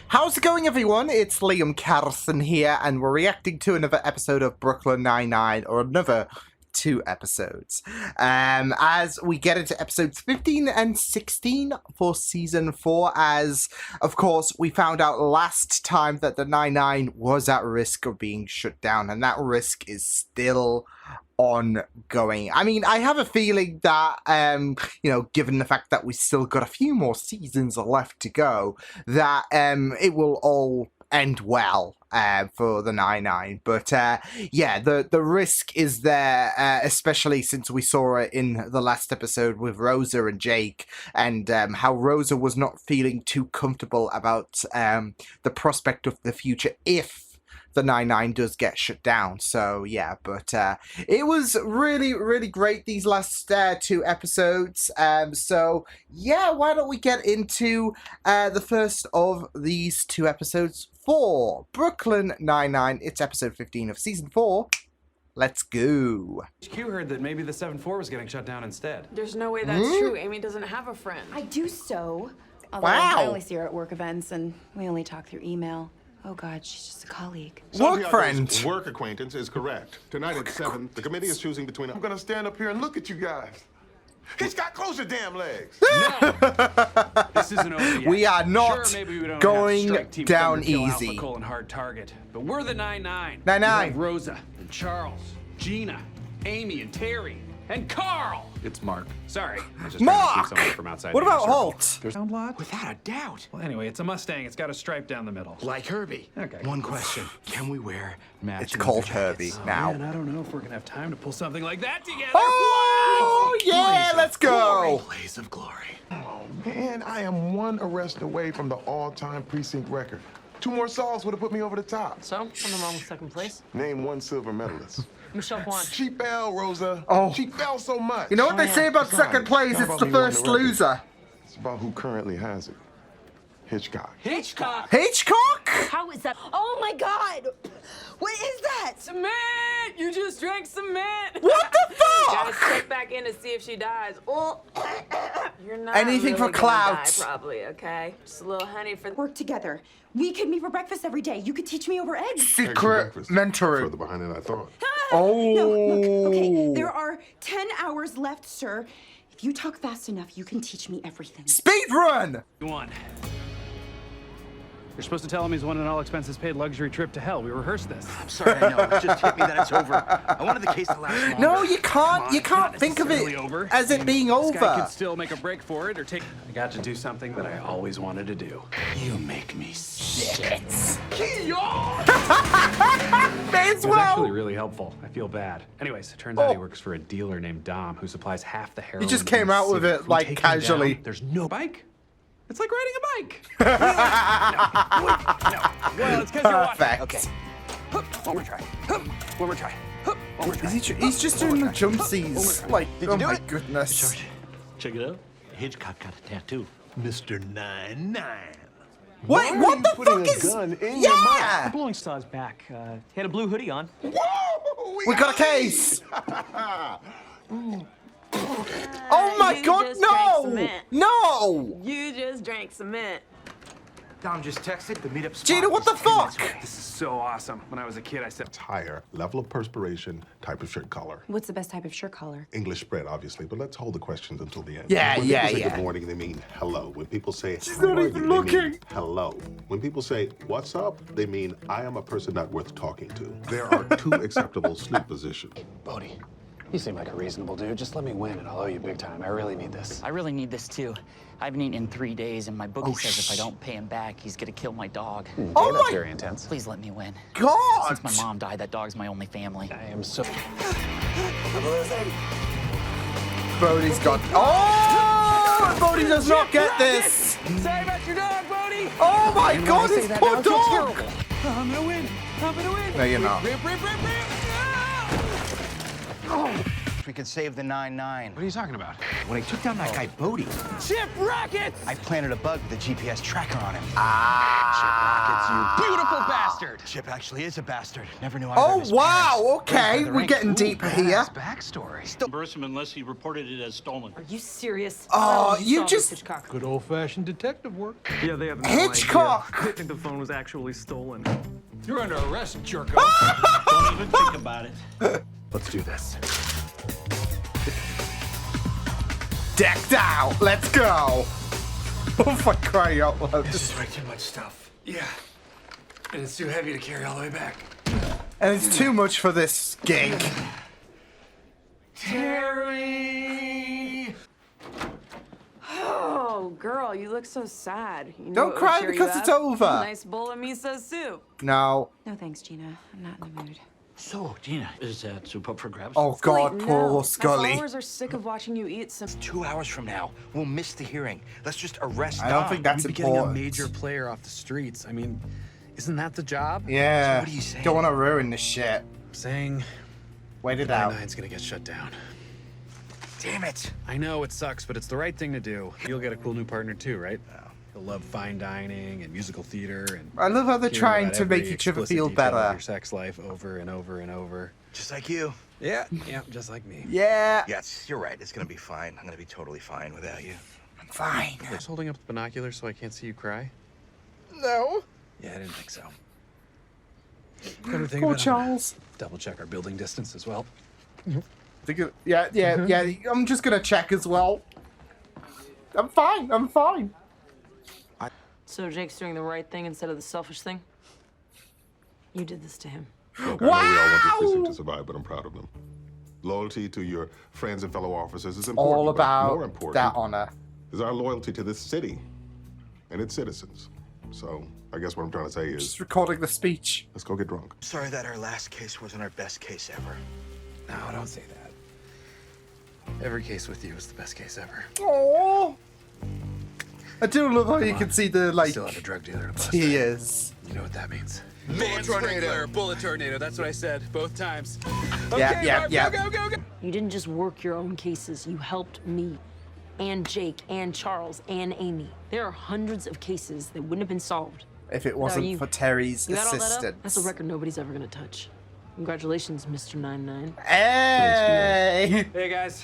How's it going, everyone? It's Liam Carson here, and we're reacting to another episode of Brooklyn Nine-Nine, or another 2 episodes. As we get into episodes 15 and 16 for season 4, as, of course, we found out last time that the Nine-Nine was at risk of being shut down, and that risk is still ongoing. I mean, I have a feeling that, given the fact that we still got a few more seasons left to go, that it will all end well for the Nine-Nine. But yeah, the risk is there, especially since we saw it in the last episode with Rosa and Jake, and how Rosa was not feeling too comfortable about the prospect of the future if the Nine-Nine does get shut down. So yeah, but it was really, really great, these last 2 episodes. So yeah, why don't we get into the first of these 2 episodes for Brooklyn Nine-Nine. It's episode 15 of season 4. Let's go. HQ heard that maybe the 7-4 was getting shut down instead. There's no way that's true. Amy doesn't have a friend. I do so. Although Wow. I only see her at work events and we only talk through email. Oh God, she's just a colleague. Work friend. Work acquaintance is correct. Tonight at 7, the committee is choosing between... I'm gonna stand up here and look at you guys. He's got close your damn legs. No! This isn't over yet. We are not sure, maybe we don't going have strike team down Thunder kill easy. Alpha Colon hard target, but we're the Nine-Nine. Nine-Nine. We have Rosa and Charles, Gina, Amy and Terry, and Carl. It's Mark. Sorry, I just Mark! tried to see someone from outside. What the inner about circle. Holt? There's sound lot? Without a doubt. Well, anyway, it's a Mustang. It's got a stripe down the middle. Like Herbie. Okay. One question. Can we wear matching It's called leather Herbie jackets? now. Man, I don't know if we're gonna have time to pull something like that together. Oh yeah, let's go. Blaze of glory. Oh, man, I am 1 arrest away from the all-time precinct record. 2 more solves would have put me over the top. So, something wrong with second place? Name 1 silver medalist. Michelle Kwan. She fell, Rosa. Oh. She fell so much. You know what they say about second place? How It's about the me on first record? loser. It's about who currently has it. Hitchcock. Hitchcock. Hitchcock? How is that? Oh my God! What is that? Cement! You just drank cement! What the Gotta fuck? check back in to see if she dies. Oh, you're not Anything really for gonna clout. die, probably, okay? Just a little honey for... Work together. We could meet for breakfast every day. You could teach me over eggs. Extra Secret breakfast. mentoring. Further behind than I thought. Oh. No, look, okay, there are 10 hours left, sir. If you talk fast enough, you can teach me everything. Speed run. One. You're supposed to tell him he's won an all-expenses-paid luxury trip to hell. We rehearsed this. I'm sorry, I know. It just hit me that it's over. I wanted the case to last longer. No, you can't. Come on, You it's not can't think of it necessarily over. as it being This guy over. could still make a break for it or take... I got to do something that I always wanted to do. You make me sick. May as It was well. actually really helpful. I feel bad. Anyways, it turns out he works for a dealer named Dom who supplies half the heroin. just in came the out with city. it, If we like, take him down, casually. there's no bike. It's like riding a bike. Well, it's because you're watching. Perfect. Okay. One more try. One more try. One more try. He's just doing the jumpsies. Like, Did oh you do my it? goodness. Check it out. Hitchcock got a tattoo. Mr. Nine-Nine. Wait, Why are what you the putting fuck a is? gun in your Yeah. Blowing Star's back. He had a blue hoodie on. Whoa! We got a case. Oh my You God! just drank No! cement. No! You just drank cement. Dom just texted the meetup spot. Gina, what the is 10 minutes fuck? away. This is so awesome. When I was a kid, I said, Higher level of perspiration, type of shirt color. What's the best type of shirt collar? English spread, obviously, but let's hold the questions until the end. Yeah, when yeah, people say yeah. good morning, they mean hello. When people say She's how not are even you, they looking. mean hello. When people say what's up, they mean I am a person not worth talking to. There are 2 acceptable sleep positions. Bodie, you seem like a reasonable dude. Just let me win and I'll owe you big time. I really need this. I really need this too. I haven't eaten in 3 days, and my bookie says if I don't pay him back, he's gonna kill my dog. Oh That's my very intense. Please let me win. God! Since my mom died, that dog's my only family. I am so... Bodie's got. Oh! Bodie does not get this. "Sorry about your dog, Bodie." Oh my God! His poor dog. I'm gonna win. I'm gonna win. No, you're not. Rip, rip, rip, rip. we could save the 9-9. What are you talking about? When I took down that guy Bodie, Chip Rockets! I planted a bug with a GPS tracker on him. Chip Rockets, you beautiful bastard! Chip actually is a bastard. Never knew I Oh, was his wow, parents. okay, Raised by the we're rank. getting deeper here. Backstory. Reimburse him unless he reported it as stolen. Are you serious? Oh, Well, you saw just- this, Hitchcock. Good old-fashioned detective work. Yeah, they have no Hitchcock! idea. I think the phone was actually stolen. You're under arrest, jerko. Don't even think about it. Let's do this. Decked out. Let's go. Oh, for crying out loud. This is way too much stuff. Yeah. And it's too heavy to carry all the way back. And it's too much for this gig. Terry! Oh, girl, you look so sad. You know Don't what would cry cheer because you it's up? over. Nice bowl of miso soup. No. No thanks, Gina. I'm not in the mood. So, Gina, is that soup up for grabs? Oh, God, Wait, poor no. Scully. My followers are sick of watching you eat some. 2 hours from now, we'll miss the hearing. Let's just arrest I don't Dom. think that's You'd be getting a important. major player off the streets. I mean, isn't that the job? Yeah. So what are you saying? Don't want to ruin the shit. Saying Wait it out. 9's gonna get shut down. Damn it. I know it sucks, but it's the right thing to do. You'll get a cool new partner too, right? He'll love fine dining and musical theater and. I love how they're hearing trying about to make every each other explicit feel detail of better. Your sex life over and over and over. Just like you. Yeah, just like me. Yeah. Yes, you're right. It's gonna be fine. I'm gonna be totally fine without you. I'm fine. Just holding up the binoculars so I can't see you cry. No. Yeah, I didn't think so. Come to think Poor of it, I'm gonna Charles. double check our building distance as well. Yeah. I'm just gonna check as well. I'm fine. So Jake's doing the right thing instead of the selfish thing? You did this to him. Look, I know we all want this precinct to survive, but I'm proud of them. Loyalty to your friends and fellow officers is important. All but about more important that honor. is our loyalty to this city and its citizens. So I guess what I'm trying to say is, Just recording the speech. let's go get drunk. Sorry that our last case wasn't our best case ever. No, don't say that. Every case with you is the best case ever. Oh. I do love how you can see the Still have a drug dealer to bust. tears. You know what that means. Bullet tornado. That's what I said both times. Yeah. You didn't just work your own cases, you helped me. And Jake, and Charles, and Amy. There are hundreds of cases that wouldn't have been solved. If it wasn't you- for Terry's You got all that up? assistance. That's a record nobody's ever gonna touch. Congratulations, Mr. 99. Hey! Hey guys.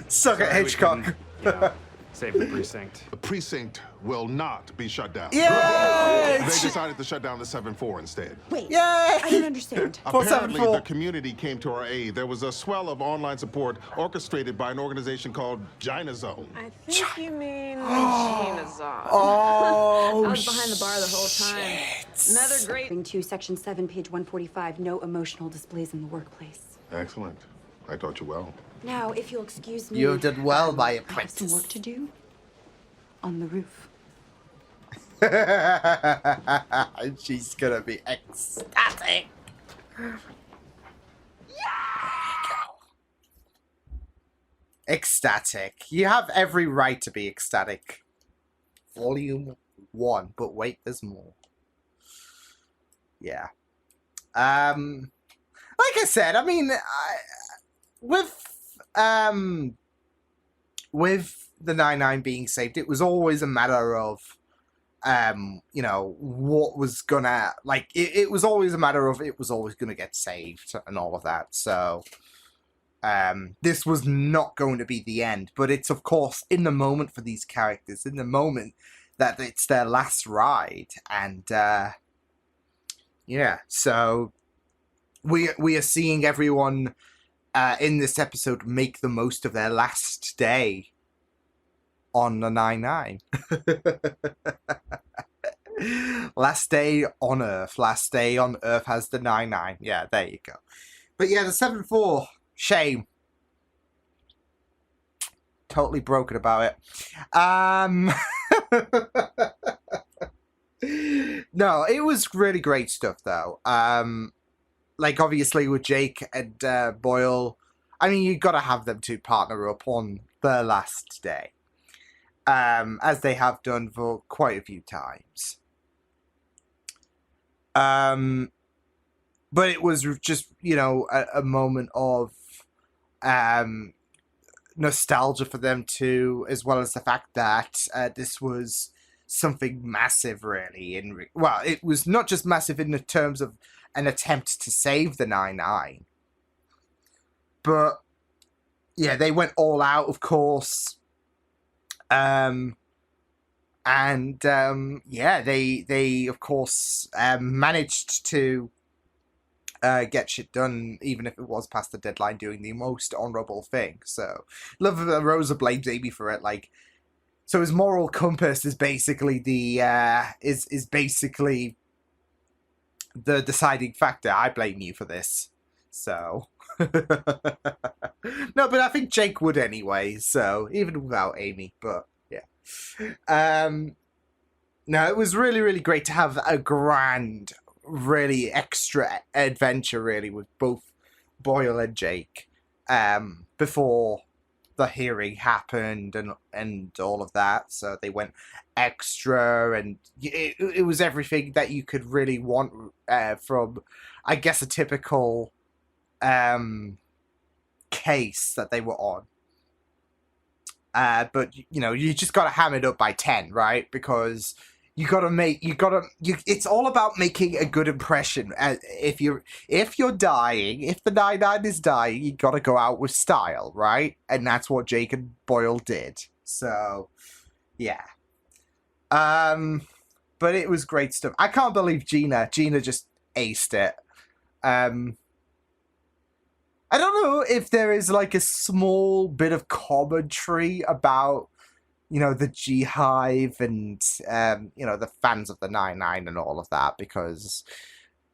Suck at Sorry we Hitchcock. couldn't, you know, save the precinct. The precinct will not be shut down. Yay! They decided to shut down the 7-4 instead. Wait, Yay! I don't understand. Apparently, 474. the community came to our aid. There was a swell of online support orchestrated by an organization called Gina Zone. I think you mean Gina's off. Oh, I was behind the bar the whole time. Another great. According to Section 7, page 145, no emotional displays in the workplace. Excellent. I taught you well. Now, if you'll excuse me. You did well, my I have some apprentice. work to do on the roof. She's gonna be ecstatic. There you go. Ecstatic. You have every right to be ecstatic. Volume 1. But wait, there's more. Yeah. Like I said, I mean, with the 9-9 being saved, it was always a matter of you know, what was gonna, like, it was always a matter of it was always gonna get saved and all of that. So this was not going to be the end, but it's of course in the moment for these characters, in the moment that it's their last ride. And yeah, so we are seeing everyone in this episode make the most of their last day on the 9-9. Last day on Earth. Last day on Earth has the 9-9. Yeah, there you go. But yeah, the 7-4. Shame. Totally broken about it. No, it was really great stuff though. Like obviously with Jake and Boyle, I mean, you gotta have them two partner up on their last day. As they have done for quite a few times. But it was just, you know, a moment of nostalgia for them too, as well as the fact that this was something massive, really. Well, it was not just massive in the terms of an attempt to save the 9-9, but yeah, they went all out, of course. Yeah, they of course managed to get shit done, even if it was past the deadline, doing the most honorable thing. So, love that Rosa blames Amy for it. Like, so his moral compass is basically the is basically the deciding factor. I blame you for this. So, no, but I think Jake would anyway. So even without Amy, but yeah. No, it was really, really great to have a grand, really extra adventure, really, with both Boyle and Jake, before the hearing happened and all of that. So they went extra, and it was everything that you could really want from, I guess, a typical case that they were on. But you know, you just gotta ham it up by 10, right? Because it's all about making a good impression. If you're dying, if the 9-9 is dying, you gotta go out with style, right? And that's what Jake and Boyle did. So, yeah. But it was great stuff. I can't believe Gina just aced it. I don't know if there is like a small bit of commentary about, you know, the G-Hive and, you know, the fans of the 9-9 and all of that, because,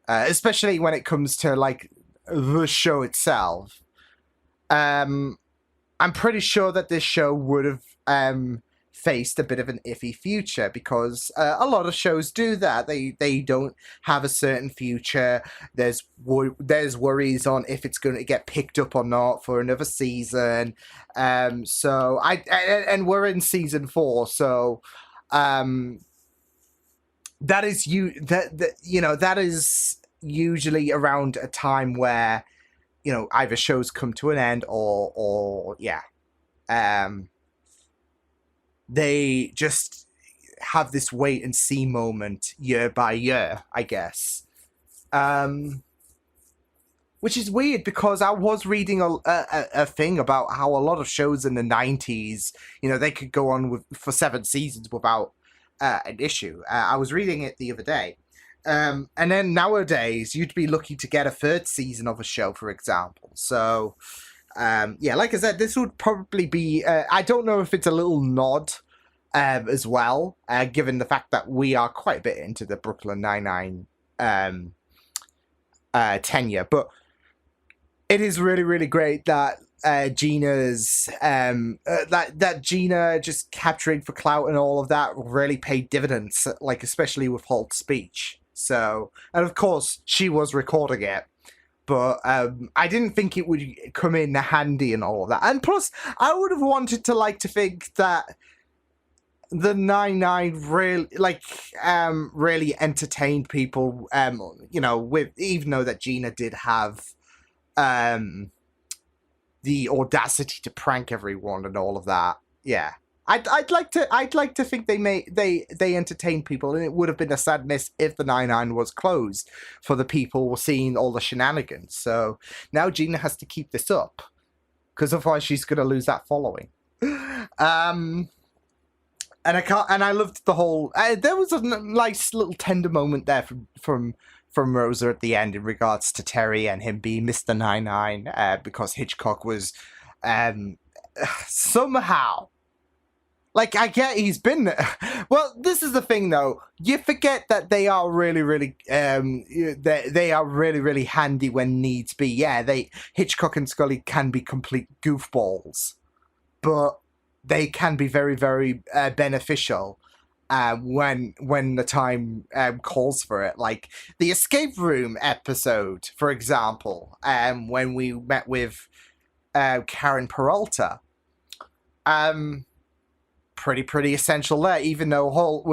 especially when it comes to, like, the show itself, I'm pretty sure that this show would have, faced a bit of an iffy future, because a lot of shows do that. They don't have a certain future. There's worries on if it's going to get picked up or not for another season. So and we're in season 4, so that is that is usually around a time where, you know, either shows come to an end or they just have this wait and see moment year by year, I guess. Which is weird, because I was reading a thing about how a lot of shows in the 90s, you know, they could go on for 7 seasons without an issue. I was reading it the other day. And then nowadays, you'd be lucky to get a 3rd season of a show, for example. So, yeah, like I said, this would probably be, I don't know if it's a little nod as well, given the fact that we are quite a bit into the Brooklyn Nine-Nine tenure, but it is really, really great that Gina's, that Gina just capturing for clout and all of that really paid dividends, like especially with Holt's speech. So, and of course, she was recording it. But I didn't think it would come in handy and all of that. And plus, I would have wanted to like to think that the 9-9 really, like, really entertained people, you know, with, even though that Gina did have the audacity to prank everyone and all of that. Yeah. I'd like to think they entertained people, and it would have been a sadness if the 9-9 was closed for the people seeing all the shenanigans. So now Gina has to keep this up, because otherwise she's gonna lose that following. And I loved the whole. There was a nice little tender moment there from Rosa at the end in regards to Terry and him being Mr. 9-9, because Hitchcock was somehow. Like, I get he's been. Well, this is the thing, though. You forget that they are really, really, they are really, really handy when needs be. Yeah, Hitchcock and Scully can be complete goofballs, but they can be very, very beneficial when the time calls for it. Like the escape room episode, for example, when we met with Karen Peralta. Pretty essential there, even though Holt,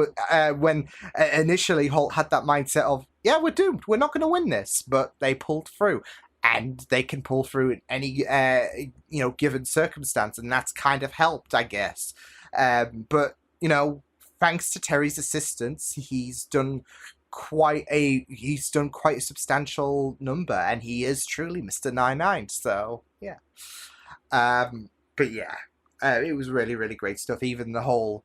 when initially Holt had that mindset of, yeah, we're doomed, we're not going to win this, but they pulled through. and they can pull through in any given circumstance, and that's kind of helped, I guess. But thanks to Terry's assistance, he's done quite a substantial number, and he is truly Mr. 99. So yeah, but yeah, it was really, really great stuff. Even the whole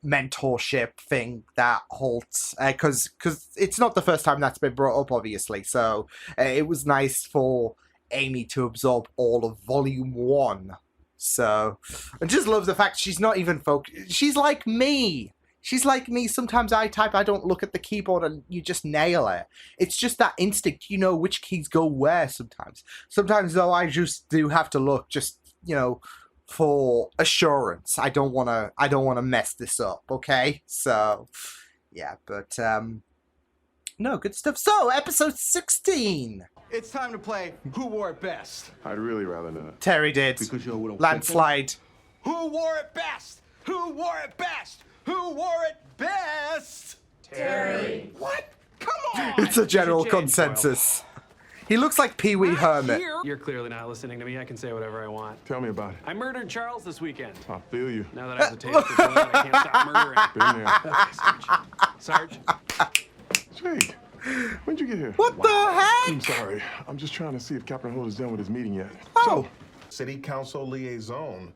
mentorship thing, that Holt, because it's not the first time that's been brought up, obviously. So it was nice for Amy to absorb all of Volume 1. So I just love the fact she's not even focused. She's like me. Sometimes I type, I don't look at the keyboard, and you just nail it. It's just that instinct, which keys go where sometimes. Sometimes, though, I just do have to look, just, for assurance. I don't want to mess this up, okay? So, yeah, but, no, good stuff. So, episode 16. It's time to play Who Wore It Best. I'd really rather not. Terry did. Because you're with a landslide. Who wore it best? Who wore it best? Who wore it best? Terry. What? Come on! It's a general consensus. He looks like Pee Wee Hermit. You're clearly not listening to me. I can say whatever I want. Tell me about it. I murdered Charles this weekend. I feel you. Now that I have a taste for blood, I can't stop murdering. Been there. Sarge. Jake, when'd you get here? What the heck? I'm sorry. I'm just trying to see if Captain Holt is done with his meeting yet. Oh. City Council Liaison.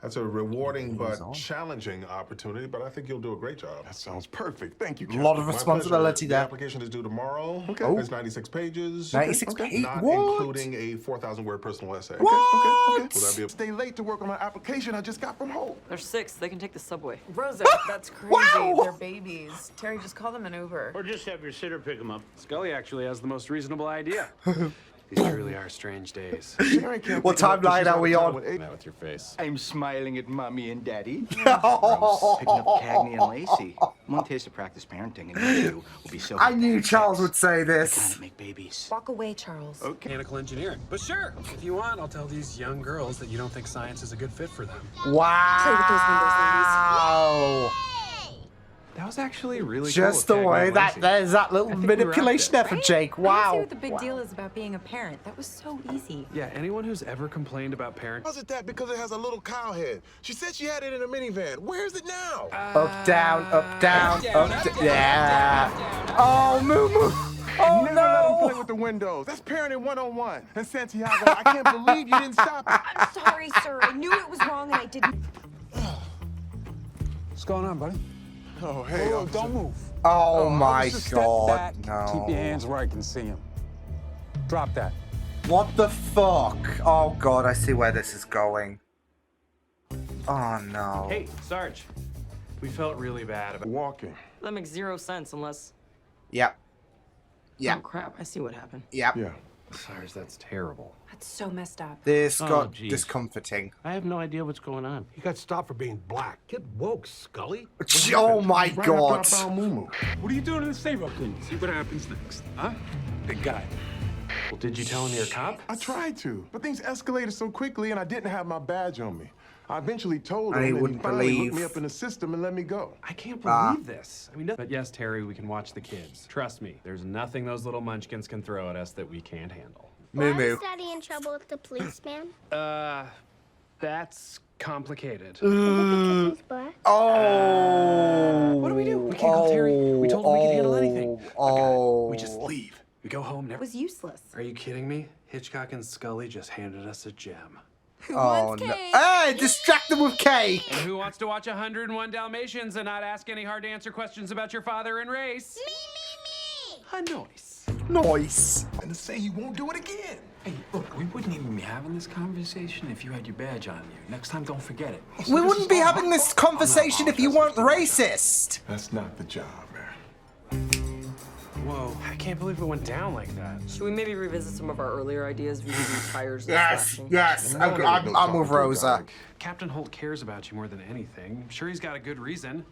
That's a rewarding but challenging opportunity, but I think you'll do a great job. That sounds perfect. Thank you, A Captain. lot of responsibility The there. application is due tomorrow. Okay. It's 96 pages. 96 pages? Not What? including a 4,000-word personal essay. What? Will that be a... Stay late to work on an application I just got from Holt. They're 6. They can take the subway. Rosa, that's crazy. Wow. They're babies. Terry, just call them an Uber. Or just have your sitter pick them up. Scully actually has the most reasonable idea. These truly are strange days. What timeline are we on? Now with your face. I'm smiling at Mommy and Daddy. Picking up Cagney and Lacey. One taste of practice parenting, and you two will be so. I knew Charles would say this. Can't make babies. Walk away, Charles. Okay. Mechanical engineering. But sure, if you want, I'll tell these young girls that you don't think science is a good fit for them. Wow. Play with those windows, ladies. That was actually really Just cool the with way Cagney and that Lacey. there's that little I think we were out manipulation there. there for Jake. I don't see Wow. what the big deal is about being a parent. That was so easy. Yeah, anyone who's ever complained about parent. Wasn't that because it has a little cow head? She said she had it in a minivan. Where is it now? Up, down, up, down, up, down. Yeah. Oh, Moo Moo. Oh, Never let him play no. with the windows. That's parenting 101. And Santiago, I can't believe you didn't stop it. I'm sorry, sir. I knew it was wrong and I didn't. What's going on, buddy? Oh, hey. Whoa, don't move. Oh, my Just God. Step back. Keep your No. hands where I can see them. Drop that. What the fuck? Oh, God, I see where this is going. Oh, no. Hey, Sarge. We felt really bad about Walking. That makes 0 sense unless... Yep. Oh, crap. I see what happened. Yep. Yeah. Sarge, that's terrible. That's so messed up. This Oh, got geez. discomforting. I have no idea what's going on. He got stopped for being black. Get woke, Scully. Oh, my Right God. after I found Moo Moo. What are you doing in the stable? See what happens next, huh? Big guy. Well, did you tell him you're a cop? I tried to, but things escalated so quickly and I didn't have my badge on me. I eventually told I him, and he wouldn't finally believe- looked me up in the system and let me go. I can't believe this. I mean, but yes, Terry, we can watch the kids. Trust me, there's nothing those little munchkins can throw at us that we can't handle. Moo Why Moo. is Daddy in trouble with the policeman? That's complicated. Because he's black? Oh. What do we do? We can't call Terry. We told him we can handle anything. Oh. We just leave. We go home. It Never. was useless. Are you kidding me? Hitchcock and Scully just handed us a gem. Who Oh, wants no. cake? Hey, distract them with cake. And who wants to watch 101 Dalmatians and not ask any hard-to-answer questions about your father and race? Me. A noise. Nice. And to say he won't do it again. Hey, look, we wouldn't even be having this conversation if you had your badge on you. Next time, don't forget it. We wouldn't be having this conversation if you weren't racist. That's not the job, man. Whoa, I can't believe it went down like that. Should we maybe revisit some of our earlier ideas? We do tires and Yes, slashing? yes. No one ever I'm knows with talking to a Rosa. guy. Captain Holt cares about you more than anything. I'm sure he's got a good reason.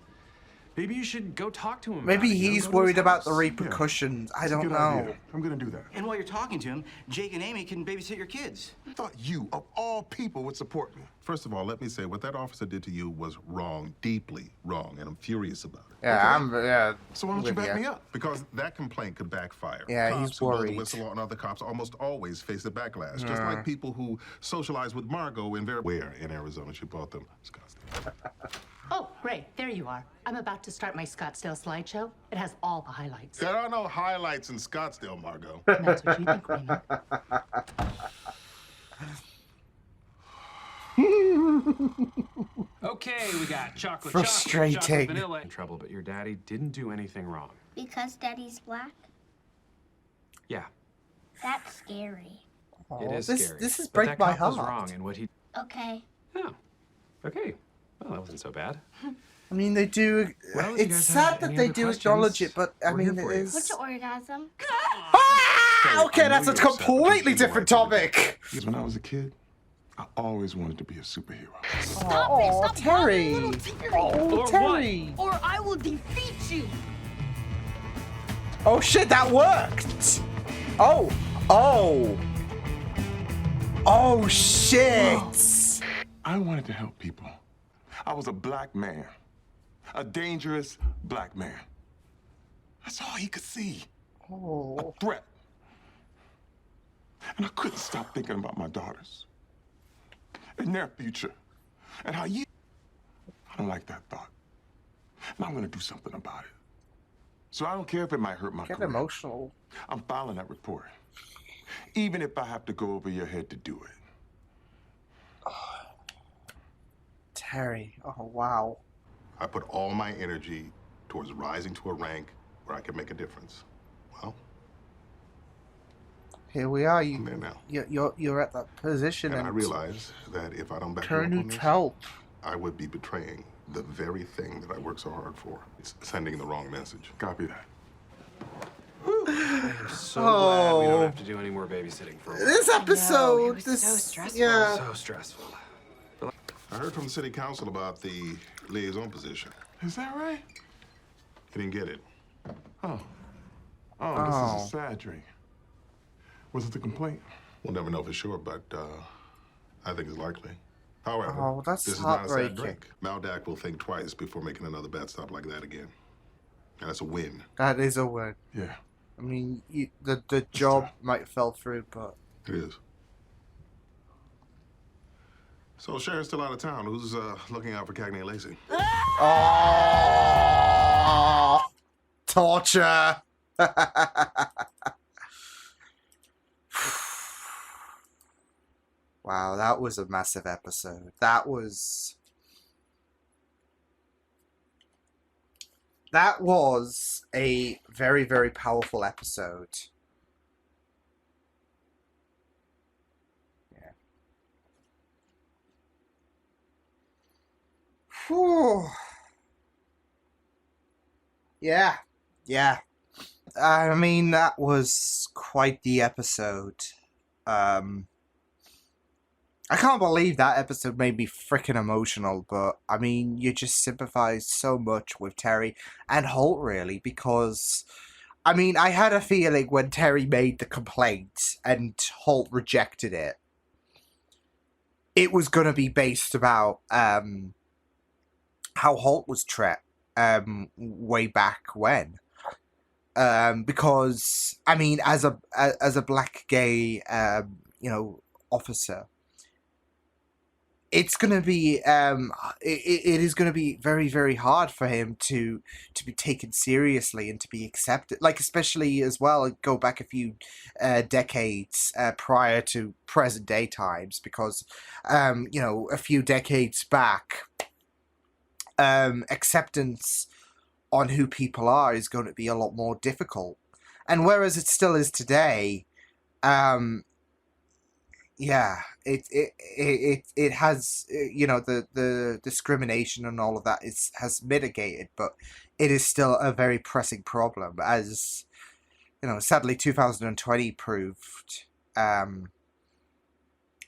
Maybe you should go talk to him. Maybe about it, he's go to his worried about the house. repercussions. I That's a don't good know. idea. I'm gonna do that. And while you're talking to him, Jake and Amy can babysit your kids. I thought you, of all people, would support me. First of all, let me say what that officer did to you was wrong, deeply wrong, and I'm furious about it. Yeah, Okay? So why don't you back me up? Because that complaint could backfire. Yeah, Cops he's who blow the worried. whistle on other cops almost always face a backlash. Just Yeah. like people who socialize with Margot in where in Arizona she bought them. Scottsdale. Oh, Ray, there you are. I'm about to start my Scottsdale slideshow. It has all the highlights. There are no highlights in Scottsdale, Margot. That's what you think, Raymond. Okay, we got chocolate, Frustrating. chocolate, vanilla. In trouble, but your daddy didn't do anything wrong. Because Daddy's black? Yeah, That's scary. it is this- scary. this is But break that my cop was heart. wrong, and what he. Okay. Oh, okay. Well, that wasn't so bad. I mean, they do. Well, if you It's guys sad have that any they other do questions, acknowledge it, but I we're here mean, it for you. is. What's your orgasm? Ah, okay, I that's know a you're upset, but completely you did the different right thing to do. topic. Because when I was a kid, I always wanted to be a superhero. Oh, Terry. Oh, Or Terry. what? Or I will defeat you. Oh shit, that worked. Oh, oh, oh shit. I wanted to help people. I was a black man. A dangerous black man. That's all he could see. Oh. A threat. And I couldn't stop thinking about my daughters. And their future. And how you... I don't like that thought. And I'm gonna do something about it. So I don't care if it might hurt my Get career. emotional. I'm filing that report. Even if I have to go over your head to do it. Terry. Oh wow. I put all my energy towards rising to a rank where I can make a difference. Well, Here we are. I'm there now. You're at that position, And and I realize that if I don't back you Terry up on needs this, help. I would be betraying the very thing that I worked so hard for. It's sending the wrong message. Copy that. I'm so glad we don't Oh. have to do any more babysitting for a while. This episode, was this so stressful. yeah. So stressful. I heard from the city council about the liaison position. Is that right? You didn't get it. Oh. Oh, this Oh. is a sad dream. Was it the complaint? We'll never know for sure, but I think it's likely. However, Oh, that's this is not a sad heartbreaking. drink. Maldak will think twice before making another bad stop like that again. And that's a win. That is a win. Yeah, I mean, the job might fell through, but it is. So Sharon's still out of town. Who's looking out for Cagney and Lacey? oh, torture. Wow, that was a massive episode. That was a very, very powerful episode. Yeah. Whew. Yeah. Yeah. I mean, that was quite the episode. I can't believe that episode made me freaking emotional, but I mean, you just sympathize so much with Terry and Holt, really, because I mean, I had a feeling when Terry made the complaint and Holt rejected it, it was going to be based about how Holt was treated way back when. Because I mean, as a black gay officer, it's gonna be it is gonna be very, very hard for him to be taken seriously and to be accepted. Like, especially as well, go back a few decades prior to present day times, because a few decades back, acceptance on who people are is going to be a lot more difficult. And whereas it still is today, yeah, it has, the discrimination and all of that has mitigated, but it is still a very pressing problem, as sadly 2020 proved.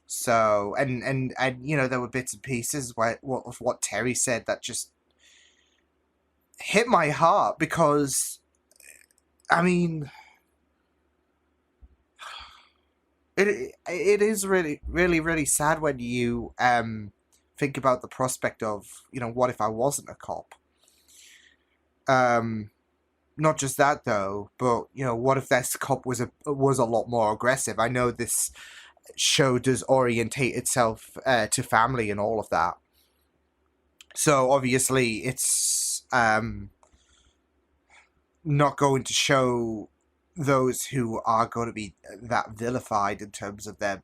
So and there were bits and pieces of what Terry said that just hit my heart because, I mean, it is really, really, really sad when you think about the prospect of, what if I wasn't a cop? Not just that though, but what if this cop was a lot more aggressive? I know this show does orientate itself to family and all of that, so obviously it's not going to show those who are going to be that vilified in terms of their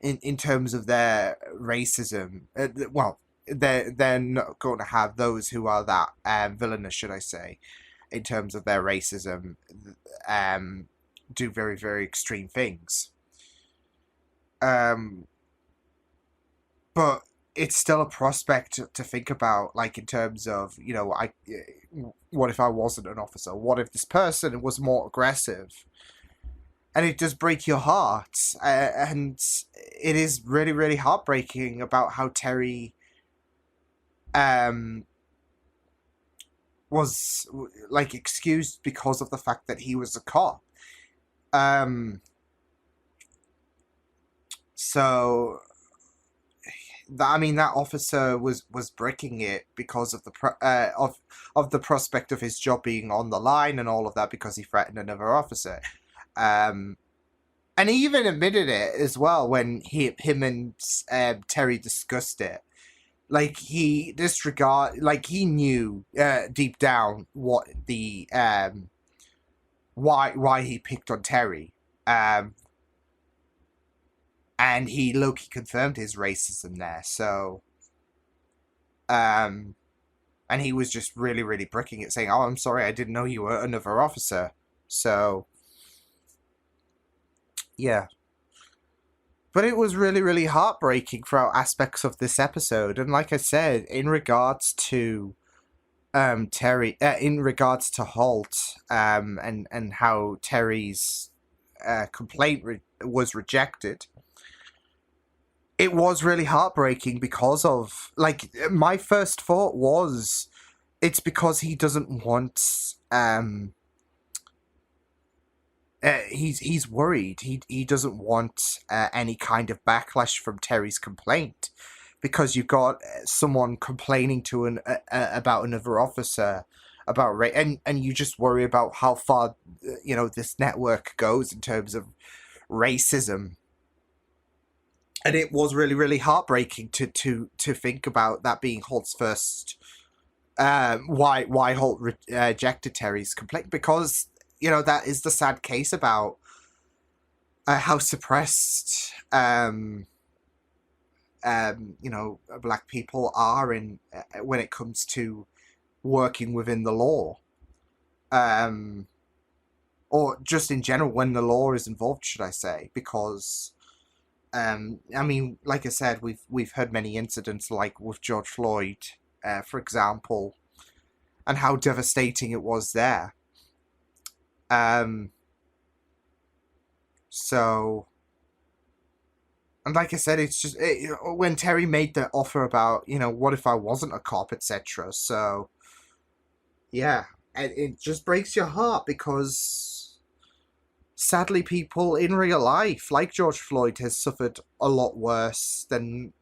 in terms of their racism. Well, they're not going to have those who are that villainous, should I say, in terms of their racism, do very, very extreme things. But it's still a prospect to think about, like, in terms of, what if I wasn't an officer? What if this person was more aggressive? And it does break your heart. And it is really, really heartbreaking about how Terry was, like, excused because of the fact that he was a cop. So, that officer was breaking it because of the of the prospect of his job being on the line and all of that, because he threatened another officer. And he even admitted it as well when him and Terry discussed it. Like, he knew deep down what the why he picked on Terry. And he low-key confirmed his racism there, so and he was just really, really bricking it, saying, "Oh, I'm sorry, I didn't know you were another officer." So yeah. But it was really, really heartbreaking throughout aspects of this episode. And like I said, in regards to Terry, in regards to Holt, and how Terry's complaint was rejected, it was really heartbreaking because of, like, my first thought was, it's because he doesn't want, he's worried. He doesn't want any kind of backlash from Terry's complaint, because you've got someone complaining to about another officer about and you just worry about how far this network goes in terms of racism. And it was really, really heartbreaking to think about that being Holt's first why Holt rejected Terry's complaint, because that is the sad case about how suppressed black people are in when it comes to working within the law, or just in general when the law is involved, should I say, because like I said, we've heard many incidents, like with George Floyd, for example, and how devastating it was there. So, and like I said, it's just when Terry made the offer about, what if I wasn't a cop, etc. So, yeah, it just breaks your heart, because sadly, people in real life, like George Floyd, has suffered a lot worse than,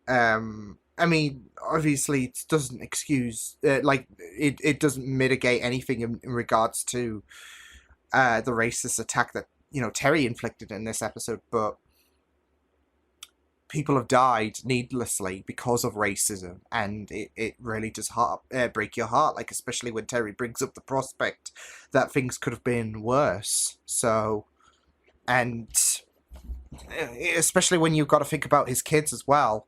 obviously it doesn't excuse, it doesn't mitigate anything in regards to the racist attack that, Terry inflicted in this episode, but people have died needlessly because of racism, and it really does break your heart, like, especially when Terry brings up the prospect that things could have been worse. So, and especially when you've got to think about his kids as well.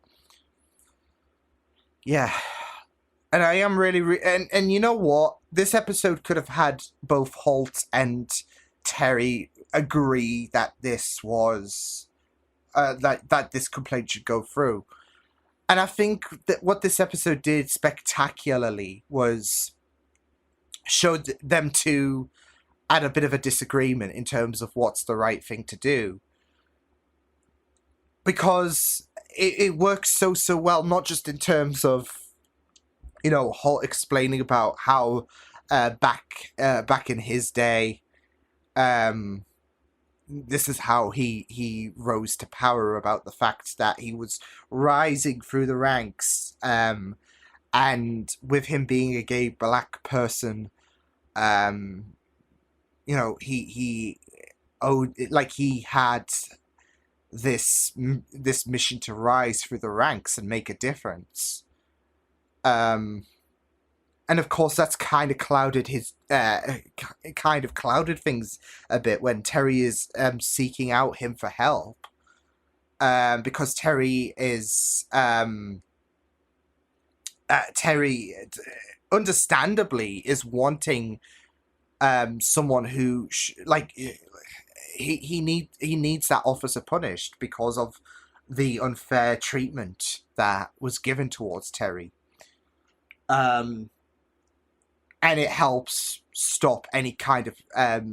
Yeah. And I am really, and you know what? This episode could have had both Holt and Terry agree that this was, that this complaint should go through. And I think that what this episode did spectacularly was showed them to at a bit of a disagreement in terms of what's the right thing to do. Because it works so well, not just in terms of Holt explaining about how back in his day, this is how he rose to power, about the fact that he was rising through the ranks, and with him being a gay black person, he owed, like, he had this mission to rise through the ranks and make a difference. And of course, that's kind of clouded things a bit when Terry is seeking out him for help, because Terry understandably is wanting someone who he needs that officer punished because of the unfair treatment that was given towards Terry. And it helps stop any kind of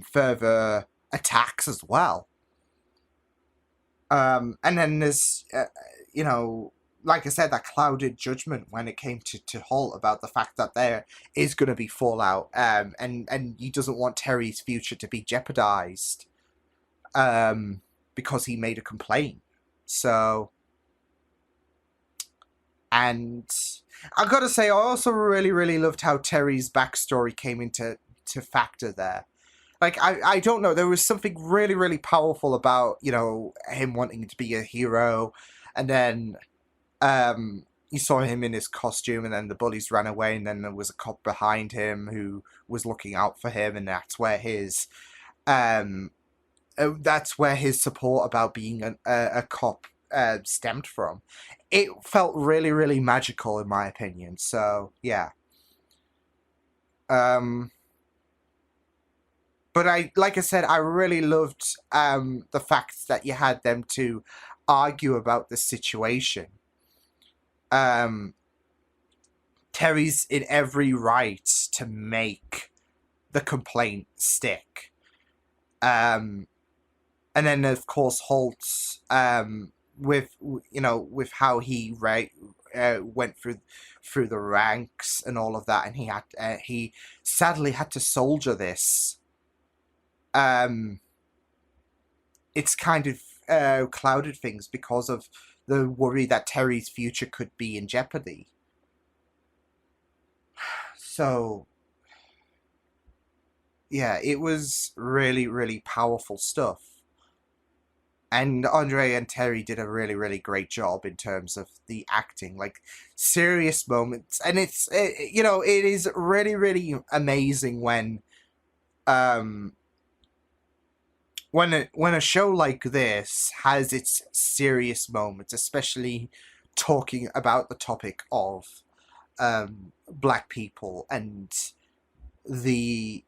further attacks as well. And then there's, like I said, that clouded judgment when it came to Holt about the fact that there is going to be fallout, and he doesn't want Terry's future to be jeopardized because he made a complaint. So, and I gotta say, I also really, really loved how Terry's backstory came into factor there. Like, I don't know, there was something really, really powerful about, him wanting to be a hero, and then you saw him in his costume, and then the bullies ran away, and then there was a cop behind him who was looking out for him, and that's where his support about being a cop stemmed from. It felt really, really magical in my opinion. So yeah. But like I said, I really loved the fact that you had them to argue about the situation. Terry's in every right to make the complaint stick. And then of course Holt's with how he went through the ranks and all of that, and he sadly had to soldier this. It's kind of clouded things because of the worry that Terry's future could be in jeopardy. So yeah, it was really, really powerful stuff. And Andre and Terry did a really, really great job in terms of the acting, like serious moments. And it is really, really amazing when a show like this has its serious moments, especially talking about the topic of black people and the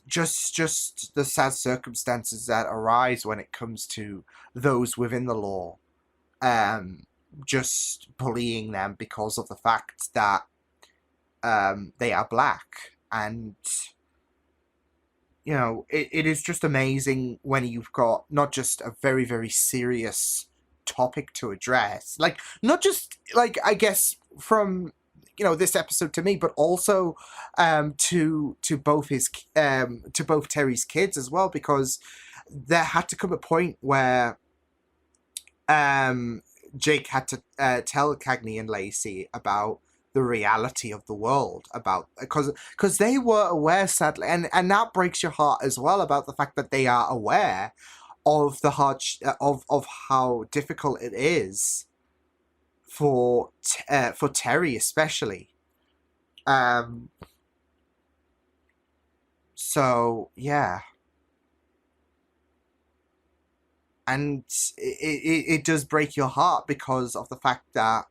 just the sad circumstances that arise when it comes to those within the law, just bullying them because of the fact that they are black. And it is just amazing when you've got not just a very, very serious topic to address, like not just like, I guess, from this episode to me, but also to both Terry's kids as well, because there had to come a point where Jake had to tell Cagney and Lacey about the reality of the world, about because they were aware, sadly, and that breaks your heart as well, about the fact that they are aware of the of how difficult it is for Terry especially. So yeah, and it does break your heart because of the fact that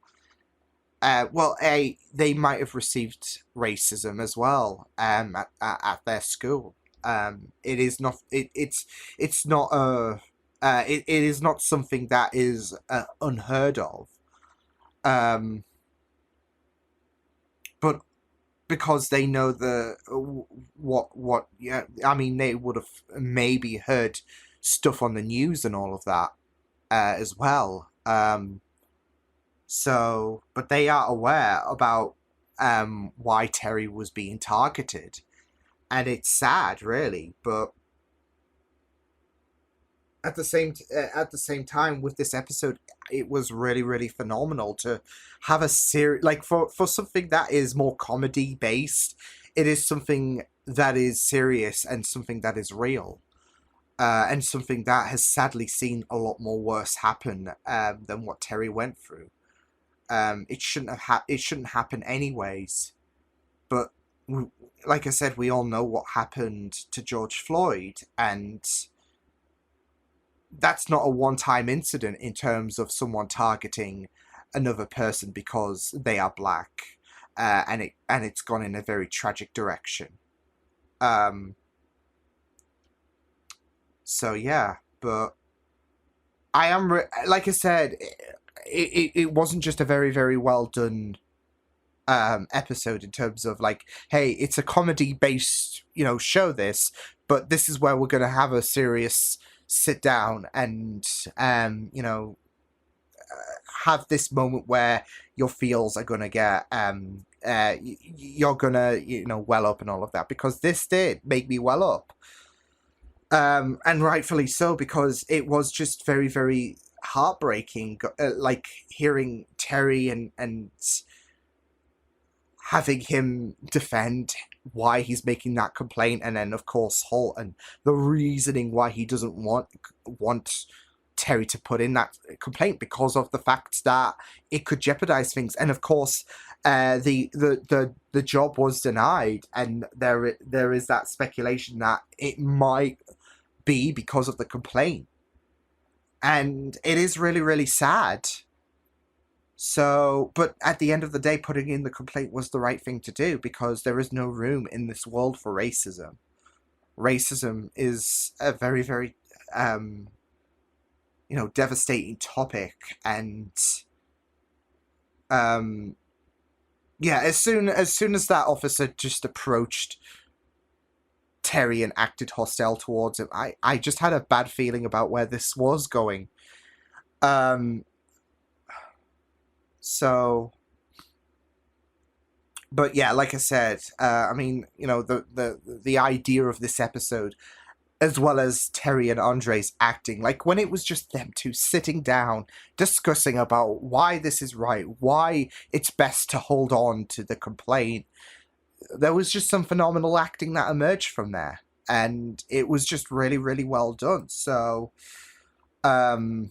they might have received racism as well at their school. It is not it's not it is not something that is unheard of. But because they know I mean, they would have maybe heard stuff on the news and all of that as well. So, but they are aware about why Terry was being targeted, and it's sad, really. But at the same time, with this episode, it was really, really phenomenal to have a series like for something that is more comedy based. It is something that is serious and something that is real. And something that has sadly seen a lot more worse happen than what Terry went through. It shouldn't happen anyways, but like I said, we all know what happened to George Floyd, and that's not a one-time incident in terms of someone targeting another person because they are black, and it's gone in a very tragic direction. So yeah, but I am like I said, it wasn't just a very, very well done episode in terms of like, hey, it's a comedy based, show this, but this is where we're gonna have a serious sit down and have this moment where your feels are gonna get you're gonna well up and all of that, because this did make me well up. And rightfully so, because it was just very, very heartbreaking, like hearing Terry and having him defend why he's making that complaint, and then of course Holt and the reasoning why he doesn't want Terry to put in that complaint, because of the fact that it could jeopardize things. And of course the job was denied, and there is that speculation that it might be because of the complaint, and it is really, really sad. So, but at the end of the day, putting in the complaint was the right thing to do, because there is no room in this world for racism. Racism is a very, very devastating topic, and yeah, as soon as that officer just approached Terry and acted hostile towards him, I just had a bad feeling about where this was going. So, but yeah, like I said, I mean, the idea of this episode, as well as Terry and Andre's acting, like when it was just them two sitting down, discussing about why this is right, why it's best to hold on to the complaint, there was just some phenomenal acting that emerged from there, and it was just really, really well done. So, and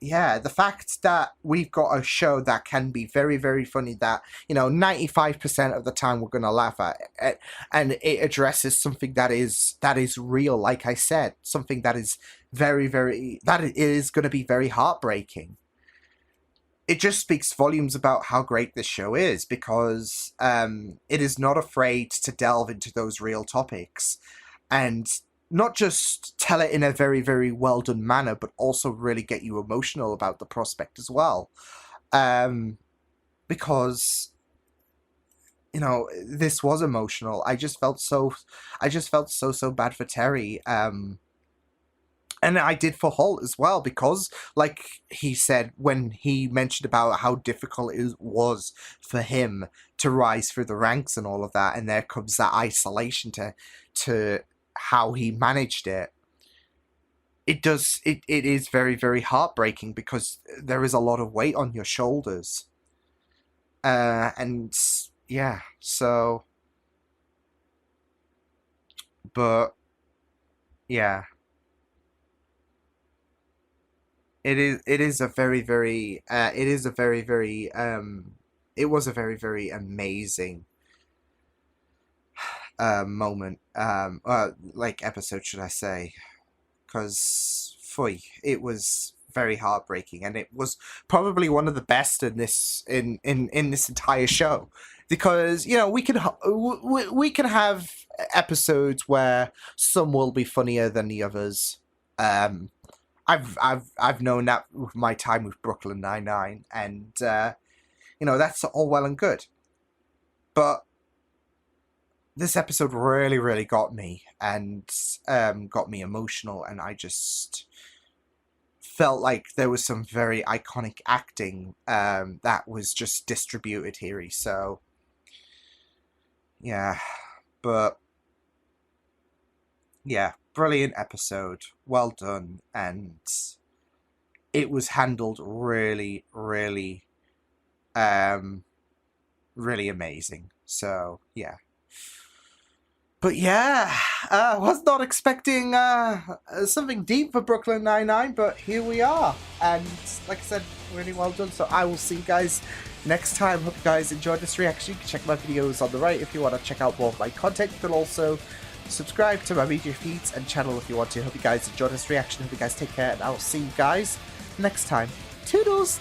yeah, the fact that we've got a show that can be very, very funny, that 95% of the time we're gonna laugh at it, and it addresses something that is real, like I said, something that is very, very, that is going to be very heartbreaking. It just speaks volumes about how great this show is, because it is not afraid to delve into those real topics, and not just tell it in a very, very well done manner, but also really get you emotional about the prospect as well. Because this was emotional. I just felt so bad for Terry. And I did for Holt as well, because like he said when he mentioned about how difficult it was for him to rise through the ranks and all of that, and there comes that isolation to how he managed it. It is very, very heartbreaking, because there is a lot of weight on your shoulders. And yeah, so, but yeah. It is a very, very it is a very, very it was a very, very amazing moment, like episode, should I say, because it was very heartbreaking, and it was probably one of the best in this entire show, because we can have episodes where some will be funnier than the others. I've known that with my time with Brooklyn Nine-Nine, and that's all well and good, but this episode really, really got me, and got me emotional, and I just felt like there was some very iconic acting that was just distributed here. So, yeah, but yeah, brilliant episode, well done, and it was handled really, really, really amazing. So, yeah. But yeah, I was not expecting something deep for Brooklyn Nine-Nine, but here we are. And like I said, really well done. So I will see you guys next time. Hope you guys enjoyed this reaction. You can check my videos on the right if you want to check out more of my content. You can also subscribe to my media feeds and channel if you want to. Hope you guys enjoyed this reaction. Hope you guys take care, and I will see you guys next time. Toodles!